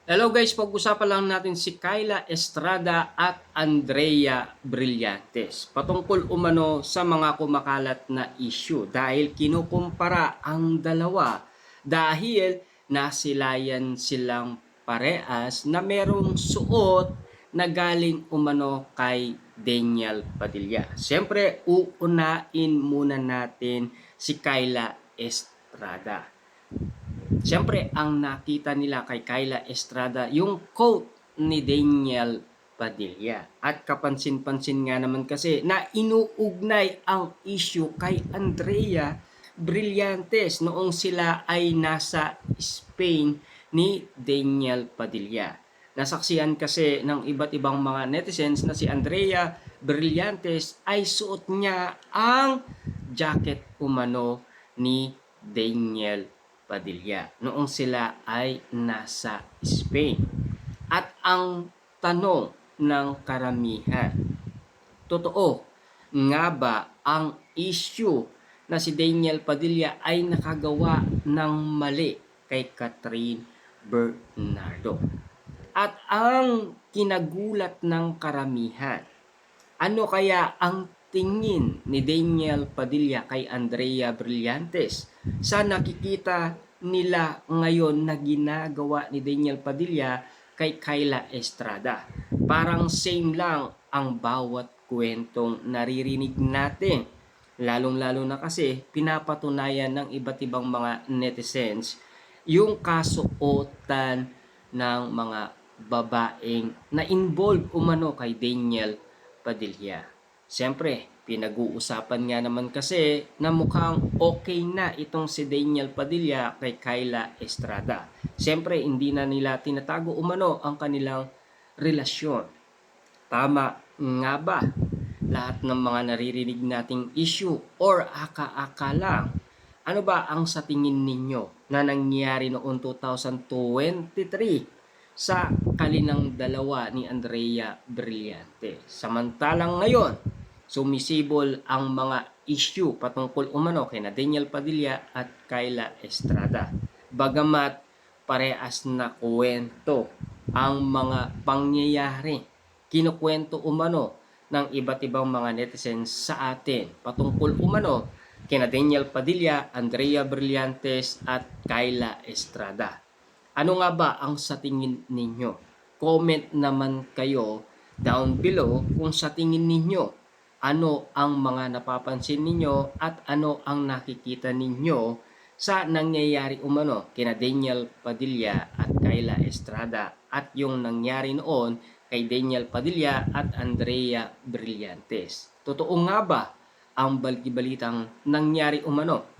Hello guys, pag-usapan lang natin si Kyla Estrada at Andrea Brillantes patungkol umano sa mga kumakalat na issue dahil kinukumpara ang dalawa dahil nasilayan silang parehas na merong suot na galing umano kay Daniel Padilla. Siyempre, uunain muna natin si Kyla Estrada. Siyempre, ang nakita nila kay Kyla Estrada, yung quote ni Daniel Padilla. At kapansin-pansin nga naman kasi na inuugnay ang issue kay Andrea Brillantes noong sila ay nasa Spain ni Daniel Padilla. Nasaksihan kasi ng iba't ibang mga netizens na si Andrea Brillantes ay suot niya ang jacket umano ni Daniel Padilla noong sila ay nasa Spain. At ang tanong ng karamihan, totoo nga ba ang issue na si Daniel Padilla ay nakagawa ng mali kay Catherine Bernardo? At ang kinagulat ng karamihan, ano kaya ang tingin ni Daniel Padilla kay Andrea Brillantes sa nakikita nila ngayon na ginagawa ni Daniel Padilla kay Kyla Estrada? Parang same lang ang bawat kwentong naririnig natin. Lalong-lalo na kasi pinapatunayan ng iba't ibang mga netizens yung kasuotan ng mga babaeng na involved umano kay Daniel Padilla. Siyempre, pinag-uusapan nga naman kasi na mukhang okay na itong si Daniel Padilla kay Kyla Estrada. Siyempre, hindi na nila tinatago umano ang kanilang relasyon. Tama nga ba? Lahat ng mga naririnig nating issue or aka-aka lang. Ano ba ang sa tingin ninyo na nangyari noong 2023 sa kalinang dalawa ni Andrea Brillante? Samantalang ngayon, sumisibol ang mga issue patungkol umano kay Daniel Padilla at Kyla Estrada. Bagamat parehas na kwento ang mga pangyayari, kinukwento umano ng iba't ibang mga netizens sa atin patungkol umano kina Daniel Padilla, Andrea Brillantes at Kyla Estrada. Ano nga ba ang sa tingin ninyo? Comment naman kayo down below kung sa tingin ninyo ano ang mga napapansin ninyo at ano ang nakikita ninyo sa nangyayari umano kina Daniel Padilla at Kyla Estrada at yung nangyari noon kay Daniel Padilla at Andrea Brillantes. Totoo nga ba ang balibalitang nangyari umano